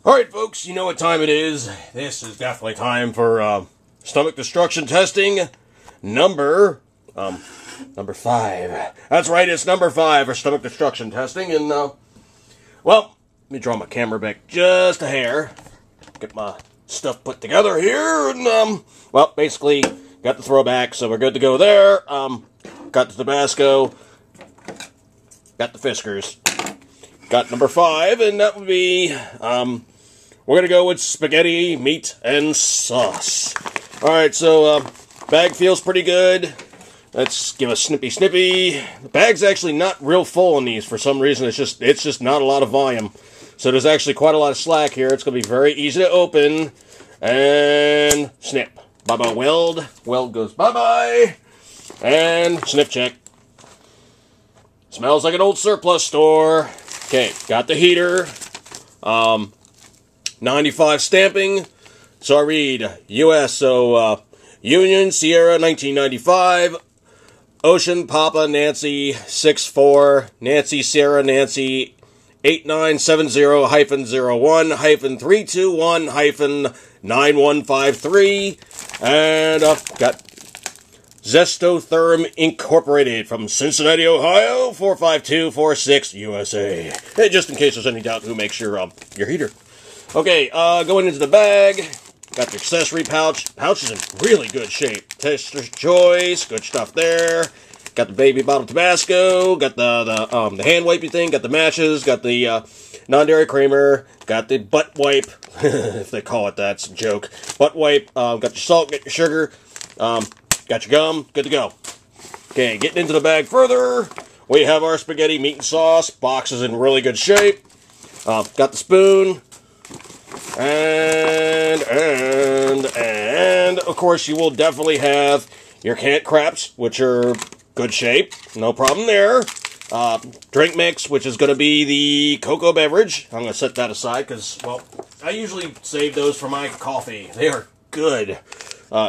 Alright folks, you know what time it is. This is definitely time for stomach destruction testing number 5. That's right, it's number 5 for stomach destruction testing. And well, let me draw my camera back just a hair. Get my stuff put together here. And well, basically got the throwback, so we're good to go there. Got the Tabasco. Got the Fiskars. Got number 5, and that would be, we're going to go with spaghetti, meat, and sauce. Alright, so, bag feels pretty good. Let's give a snippy. The bag's actually not real full on these for some reason. It's just not a lot of volume. So there's actually quite a lot of slack here. It's going to be very easy to open. And snip. Bye-bye, weld. Weld goes bye-bye. And sniff check. Smells like an old surplus store. Okay, got the heater. 95 stamping. So I read U.S. So Union Sierra 1995. Ocean Papa Nancy 64. Nancy Sierra Nancy 8970-01-321-9153. And got Zestotherm Incorporated from Cincinnati, Ohio, 45246 USA. Hey, just in case there's any doubt who makes your heater. Okay, going into the bag, got the accessory pouch. Pouch is in really good shape. Taster's Choice, good stuff there. Got the baby bottle Tabasco. Got the hand wipey thing. Got the matches. Got the non-dairy creamer. Got the butt wipe, if they call it that. It's a joke. Butt wipe. Got your salt. Got your sugar. Got your gum, good to go. Okay, getting into the bag further, we have our spaghetti, meat, and sauce. Box is in really good shape. Got the spoon. And of course, you will definitely have your canned craps, which are good shape. No problem there. Drink mix, which is going to be the cocoa beverage. I'm going to set that aside because, well, I usually save those for my coffee. They are good.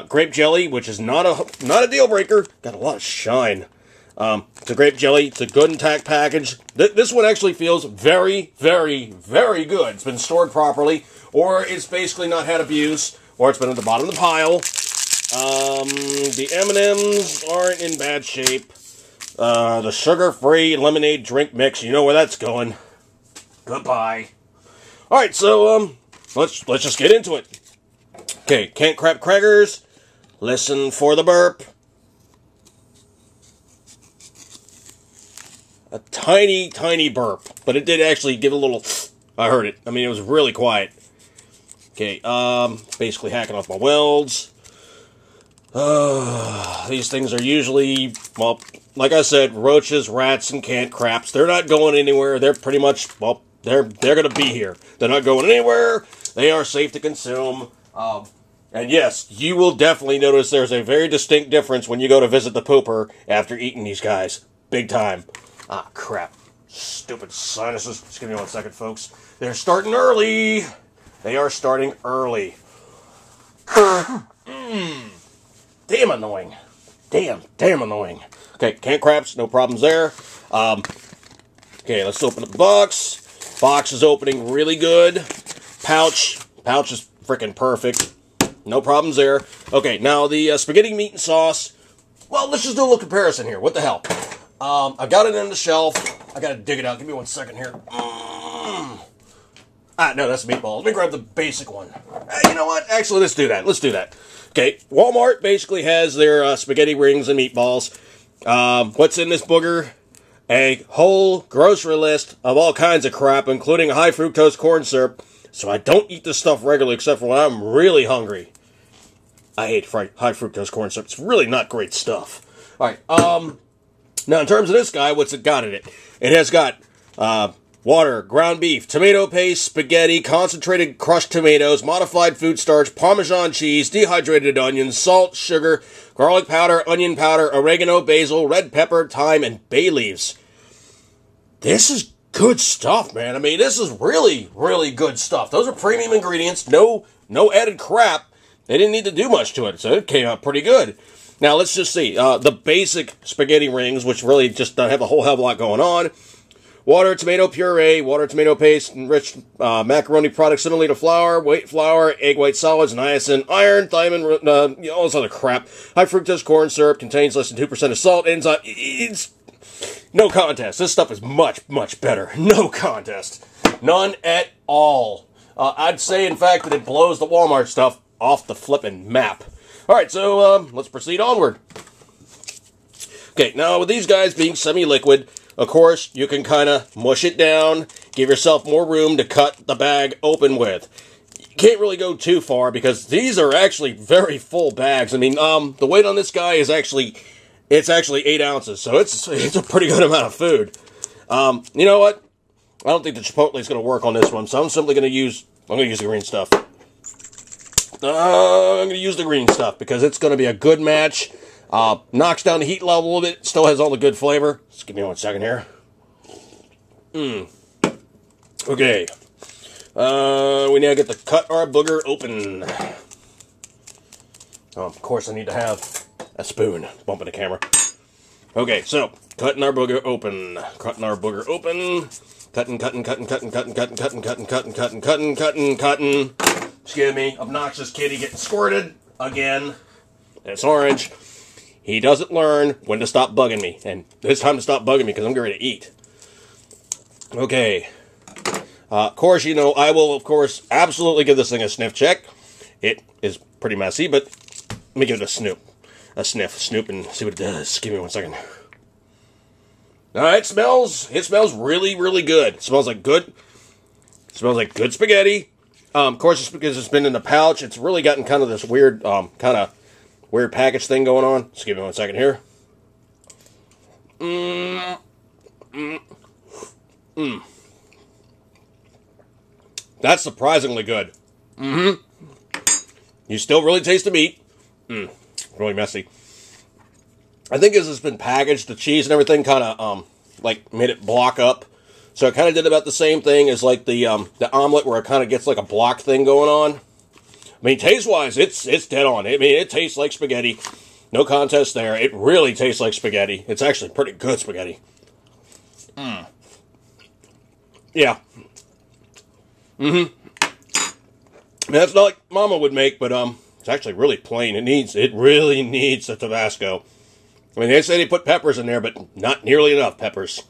Grape jelly, which is not a deal breaker. Got a lot of shine. It's a grape jelly. It's a good intact package. This one actually feels very, very, very good. It's been stored properly, or it's basically not had abuse, or it's been at the bottom of the pile. The M&Ms aren't in bad shape. The sugar-free lemonade drink mix, you know where that's going. Goodbye. All right, so let's just get into it. Okay, canned crab crackers. Listen for the burp. A tiny, tiny burp. But it did actually give a little... I heard it. I mean, it was really quiet. Okay, basically hacking off my welds. These things are usually, well, like I said, roaches, rats, and canned craps. They're not going anywhere. They're pretty much, well, they're going to be here. They're not going anywhere. They are safe to consume. And yes, you will definitely notice there's a very distinct difference when you go to visit the pooper after eating these guys. Big time. Ah, crap. Stupid sinuses. Just give me 1 second, folks. They're starting early. They are starting early. Damn annoying. Damn annoying. Okay, canned craps, no problems there. Okay, let's open up the box. Box is opening really good. Pouch is freaking perfect. No problems there. Okay, now the spaghetti, meat, and sauce. Well, let's just do a little comparison here. What the hell? I got it on the shelf. I gotta dig it out. Give me 1 second here. No, that's a meatball. Let me grab the basic one. You know what? Actually, let's do that. Okay, Walmart basically has their spaghetti rings and meatballs. What's in this booger? A whole grocery list of all kinds of crap, including high fructose corn syrup. So I don't eat this stuff regularly except for when I'm really hungry. I hate high fructose corn syrup. It's really not great stuff. Alright, now in terms of this guy, what's it got in it? It has got water, ground beef, tomato paste, spaghetti, concentrated crushed tomatoes, modified food starch, Parmesan cheese, dehydrated onions, salt, sugar, garlic powder, onion powder, oregano, basil, red pepper, thyme, and bay leaves. This is good stuff, man. I mean, this is really, really good stuff. Those are premium ingredients. No added crap. They didn't need to do much to it, so it came out pretty good. Now, let's just see. The basic spaghetti rings, which really just don't have a whole hell of a lot going on. Water, tomato puree, water, tomato paste, enriched macaroni products similar to flour, white flour, egg white solids, niacin, iron, thiamine, all this other crap. High fructose corn syrup, contains less than 2% of salt, enzyme. It's no contest. This stuff is much, much better. No contest. None at all. I'd say, in fact, that it blows the Walmart stuff off the flippin' map. Alright, so let's proceed onward. Okay, now with these guys being semi-liquid, of course, you can kind of mush it down, give yourself more room to cut the bag open with. You can't really go too far because these are actually very full bags. I mean, the weight on this guy is actually 8 ounces, so it's a pretty good amount of food. You know what? I don't think the Chipotle is going to work on this one, so I'm simply going to use the green stuff. I'm going to use the green stuff because it's going to be a good match. Knocks down the heat level a little bit. Still has all the good flavor. Just give me 1 second here. Okay. We now get to cut our booger open. Oh, of course I need to have a spoon. Bumping the camera. Okay, so, cutting our booger open. Cutting our booger open. Cutting. Excuse me. Obnoxious kitty getting squirted. Again. It's orange. He doesn't learn when to stop bugging me. And it's time to stop bugging me because I'm getting ready to eat. Okay. Of course, you know, I will, of course, absolutely give this thing a sniff check. It is pretty messy, but let me give it a sniff, and see what it does. Give me 1 second. It smells really, really good. It smells like good spaghetti. Of course, it's because it's been in the pouch. It's really gotten kind of this weird, weird package thing going on. Just give me 1 second here. That's surprisingly good. You still really taste the meat. Really messy. I think as it's been packaged, the cheese and everything kind of, like, made it block up. So it kind of did about the same thing as, like, the omelet where it kind of gets, like, a block thing going on. I mean, taste-wise, it's dead on. I mean, it tastes like spaghetti. No contest there. It really tastes like spaghetti. It's actually pretty good spaghetti. Yeah. That's not like Mama would make, but it's actually really plain. It really needs the Tabasco. I mean, they say they put peppers in there, but not nearly enough peppers.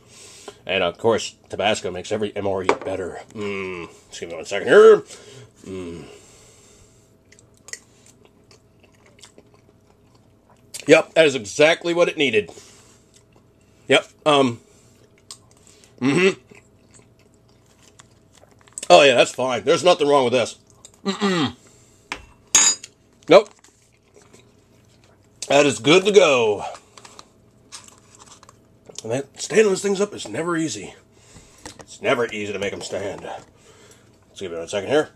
And of course, Tabasco makes every MRE better. Just give me 1 second here. Yep, that is exactly what it needed. Yep. Oh yeah, that's fine. There's nothing wrong with this. Nope. That is good to go. And that standing those things up is never easy. It's never easy to make them stand. Let's give it 1 second here.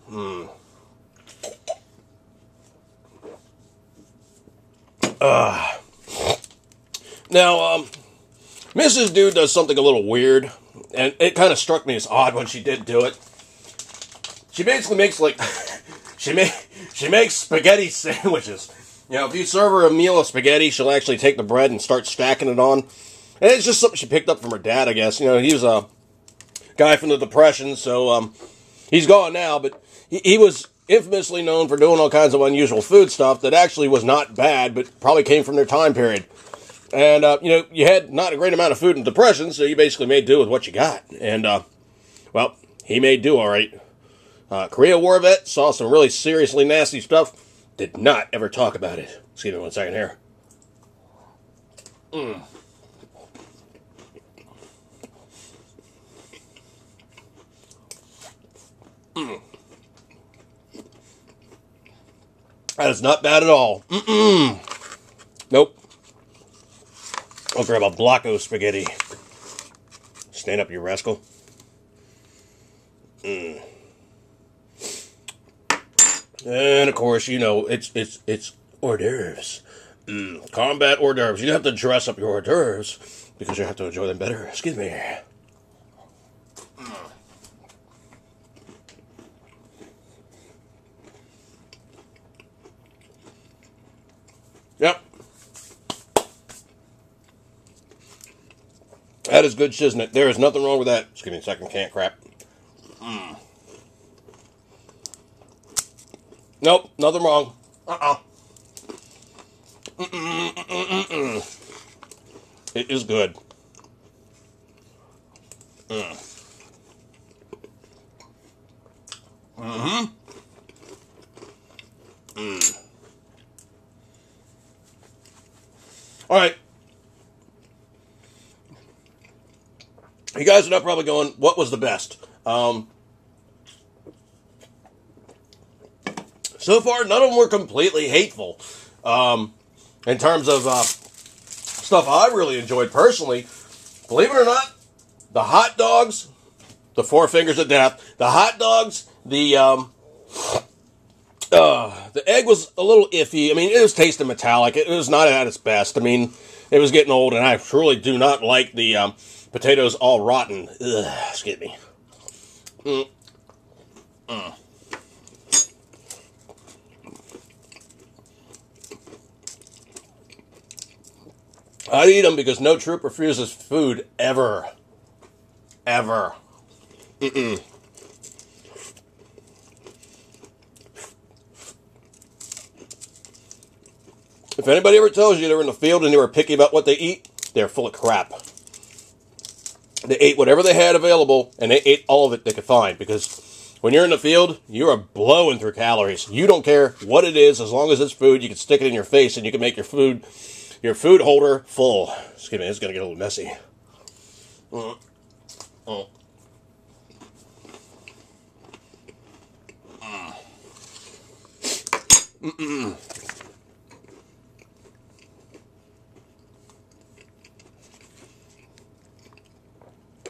Now, Mrs. Dude does something a little weird, and it kind of struck me as odd when she did do it. She basically makes, like, she makes spaghetti sandwiches. You know, if you serve her a meal of spaghetti, she'll actually take the bread and start stacking it on. And it's just something she picked up from her dad, I guess. You know, he was a guy from the Depression, so he's gone now, but he was infamously known for doing all kinds of unusual food stuff that actually was not bad, but probably came from their time period. And, you know, you had not a great amount of food in the Depression, so you basically made do with what you got. And, well, he made do all right. Korea War vet, saw some really seriously nasty stuff, did not ever talk about it. Excuse me 1 second here. That is not bad at all. Nope. I'll grab a block of spaghetti. Stand up, you rascal. And of course, you know, it's hors d'oeuvres. Combat hors d'oeuvres. You have to dress up your hors d'oeuvres because you have to enjoy them better. Excuse me. Yep. That is good shiznit. There is nothing wrong with that. Just give me a second, can't crap. Nope, nothing wrong. It is good. All right. You guys are not probably going, what was the best? So far, none of them were completely hateful. In terms of stuff I really enjoyed personally, believe it or not, the hot dogs, the Four Fingers of Death, the hot dogs, the egg was a little iffy. I mean, it was tasting metallic. It was not at its best. I mean, it was getting old, and I truly do not like the potatoes all rotten. Ugh, excuse me. I'd eat them because no troop refuses food ever. Ever. If anybody ever tells you they're in the field and they were picky about what they eat, they're full of crap. They ate whatever they had available, and they ate all of it they could find, because when you're in the field, you are blowing through calories. You don't care what it is, as long as it's food, you can stick it in your face, and you can make your food holder full. Excuse me, it's going to get a little messy.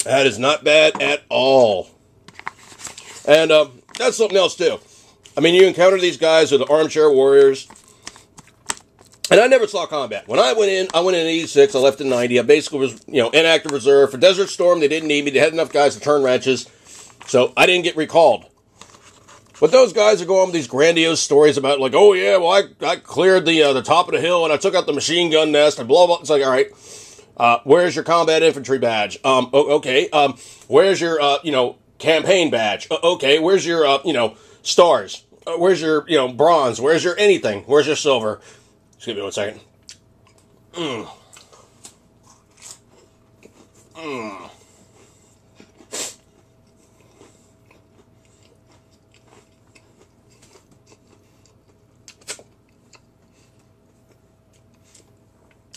That is not bad at all. And that's something else too. I mean, you encounter these guys with the armchair warriors. And I never saw combat. When I went in 86, I left in 90. I basically was, inactive reserve. For Desert Storm, they didn't need me. They had enough guys to turn wrenches. So I didn't get recalled. But those guys are going with these grandiose stories about, like, oh yeah, well, I cleared the top of the hill and I took out the machine gun nest and blah, blah. It's like, all right. Where's your combat infantry badge? Okay. Where's your, campaign badge? Okay. Where's your, stars? Where's your, bronze? Where's your anything? Where's your silver? Just give me 1 second.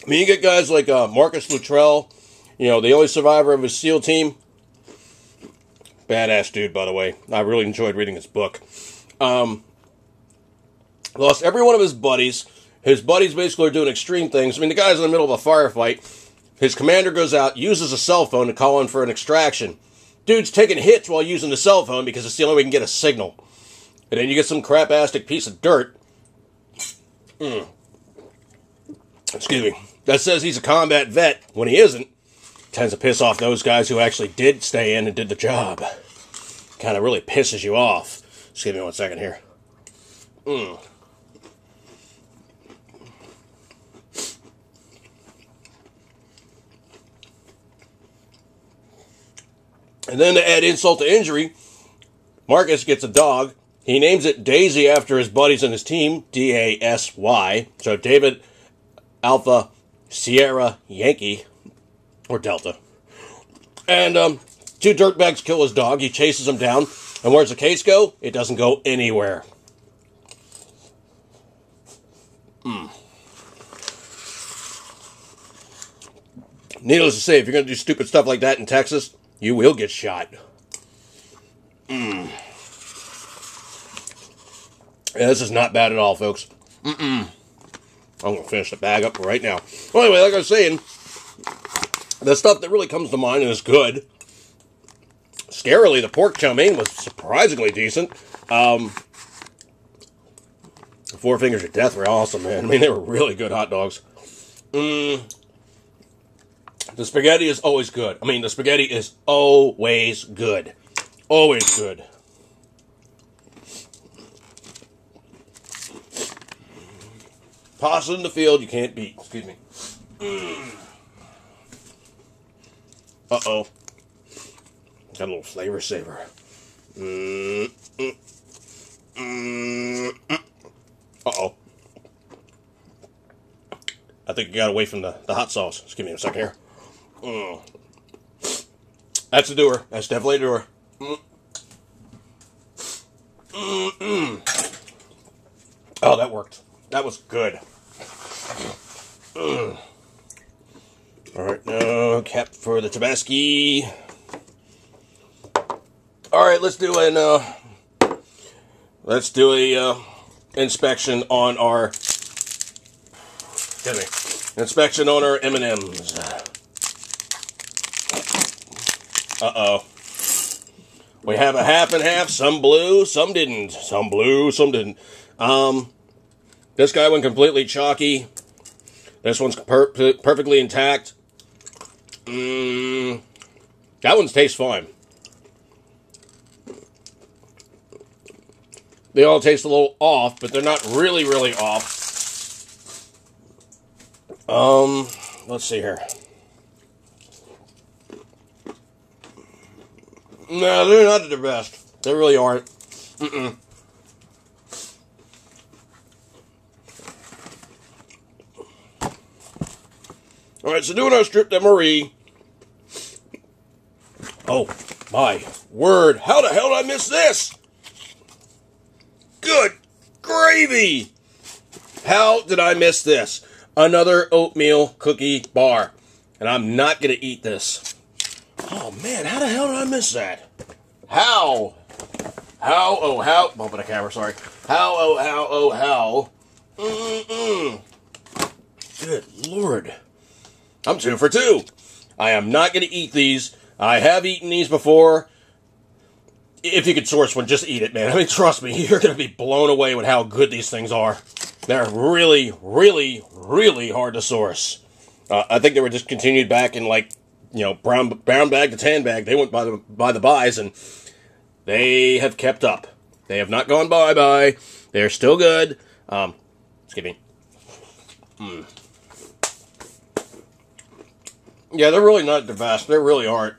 I mean, you get guys like Marcus Luttrell, the only survivor of his SEAL team. Badass dude, by the way. I really enjoyed reading his book. Lost every one of his buddies. His buddies basically are doing extreme things. I mean, the guy's in the middle of a firefight. His commander goes out, uses a cell phone to call in for an extraction. Dude's taking hits while using the cell phone because it's the only way he can get a signal. And then you get some crap-astic piece of dirt. Excuse me. That says he's a combat vet when he isn't. Tends to piss off those guys who actually did stay in and did the job. Kind of really pisses you off. Just give me 1 second here. And then to add insult to injury, Marcus gets a dog. He names it Daisy after his buddies in his team, D-A-S-Y. So David, Alpha, Sierra, Yankee, or Delta. And two dirtbags kill his dog. He chases them down. And where's the case go? It doesn't go anywhere. Needless to say, if you're going to do stupid stuff like that in Texas, you will get shot. Yeah, this is not bad at all, folks. I'm going to finish the bag up right now. Well, anyway, like I was saying, the stuff that really comes to mind and is good. Scarily, the pork chow mein was surprisingly decent. Four Fingers of Death were awesome, man. I mean, they were really good hot dogs. The spaghetti is always good. I mean, the spaghetti is always good. Always good. Pasta in the field, you can't beat. Excuse me. Uh-oh. Got a little flavor saver. Uh-oh. I think you got away from the hot sauce. Just give me a second here. That's a doer. That's definitely a doer. Oh, that worked. That was good. Alright, now cap for the Tabasco. Alright, let's do a inspection on our M&Ms. Uh-oh. We have a half and half. Some blew, some didn't. Some blew, some didn't. This guy went completely chalky. This one's perfectly intact. That one's tastes fine. They all taste a little off, but they're not really, really off. Let's see here. No, they're not the best. They really aren't. Alright, so doing our stripped MRE. Oh, my word. How the hell did I miss this? Good gravy! How did I miss this? Another oatmeal cookie bar. And I'm not going to eat this. Oh, man, how the hell did I miss that? How? How? Oh, how? Bumping the camera, sorry. How? Oh, how? Oh, how? Good Lord. I'm 2 for 2. I am not going to eat these. I have eaten these before. If you could source one, just eat it, man. I mean, trust me, you're going to be blown away with how good these things are. They're really, really, really hard to source. I think they were discontinued back in, like, you know, brown bag to tan bag. They went by the buys, and they have kept up. They have not gone bye-bye. They're still good. Excuse me. Yeah, they're really not the best. They really aren't.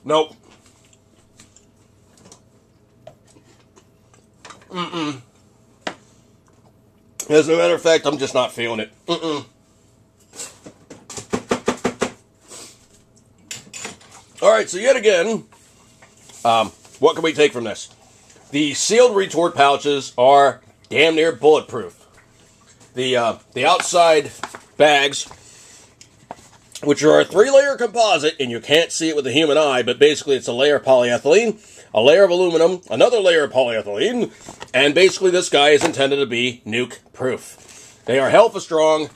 Nope. As a matter of fact, I'm just not feeling it. Alright, so yet again, what can we take from this? The sealed retort pouches are damn near bulletproof. The outside bags, which are a 3-layer composite, and you can't see it with the human eye, but basically it's a layer of polyethylene, a layer of aluminum, another layer of polyethylene, and basically this guy is intended to be nuke-proof. They are hell for strong.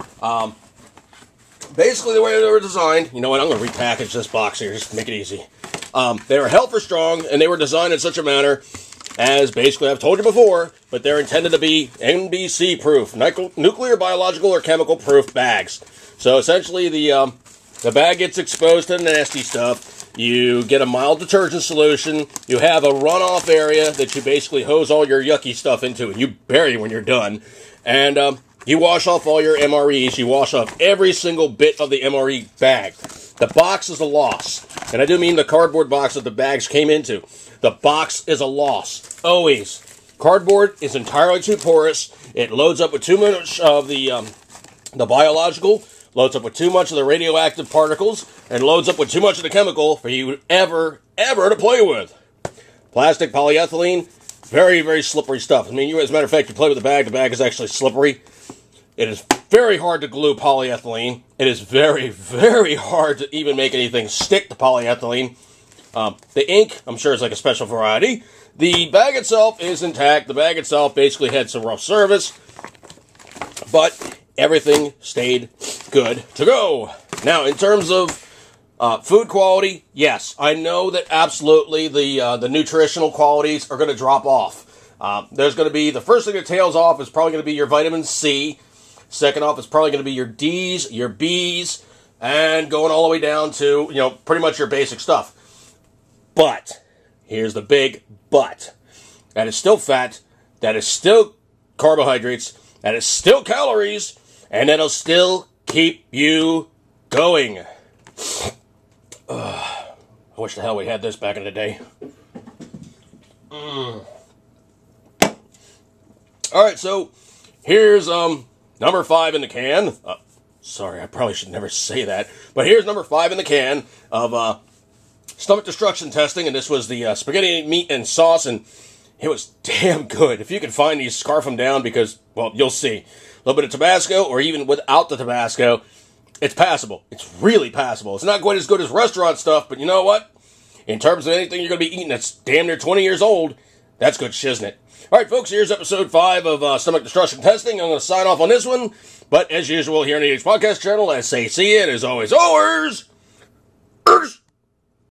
Basically the way they were designed, you know what, I'm going to repackage this box here, just to make it easy. They are hell for strong, and they were designed in such a manner as, basically, I've told you before, but they're intended to be NBC-proof, nuclear, biological, or chemical-proof bags. So essentially, the bag gets exposed to the nasty stuff. You get a mild detergent solution. You have a runoff area that you basically hose all your yucky stuff into, and you bury when you're done. And you wash off all your MREs. You wash off every single bit of the MRE bag. The box is a loss. And I do mean the cardboard box that the bags came into. The box is a loss. Always. Cardboard is entirely too porous. It loads up with too much of the biological, loads up with too much of the radioactive particles, and loads up with too much of the chemical for you ever to play with. Plastic, polyethylene, very, very slippery stuff. I mean, as a matter of fact, you play with the bag is actually slippery. It is very hard to glue polyethylene. It is very, very hard to even make anything stick to polyethylene. The ink, I'm sure, is like a special variety. The bag itself is intact. The bag itself basically had some rough service, but everything stayed good to go. Now, in terms of food quality, yes, I know that absolutely the nutritional qualities are going to drop off. There's going to be, the first thing that tails off is probably going to be your vitamin C. Second off is probably going to be your D's, your B's, and going all the way down to, you know, pretty much your basic stuff. But, here's the big but. That is still fat, that is still carbohydrates, that is still calories, and that'll still keep you going. I wish the hell we had this back in the day. Alright, so here's number 5 in the can. Sorry, I probably should never say that. But here's number 5 in the can of stomach destruction testing. And this was the spaghetti, meat, and sauce. And it was damn good. If you can find these, scarf them down because, well, you'll see. A little bit of Tabasco, or even without the Tabasco, it's passable. It's really passable. It's not quite as good as restaurant stuff, but you know what? In terms of anything you're going to be eating that's damn near 20 years old, that's good shiznit. Alright, folks, here's episode 5 of Stomach Destruction Testing. I'm going to sign off on this one. But as usual here on the H Podcast channel, I say see you, and as always,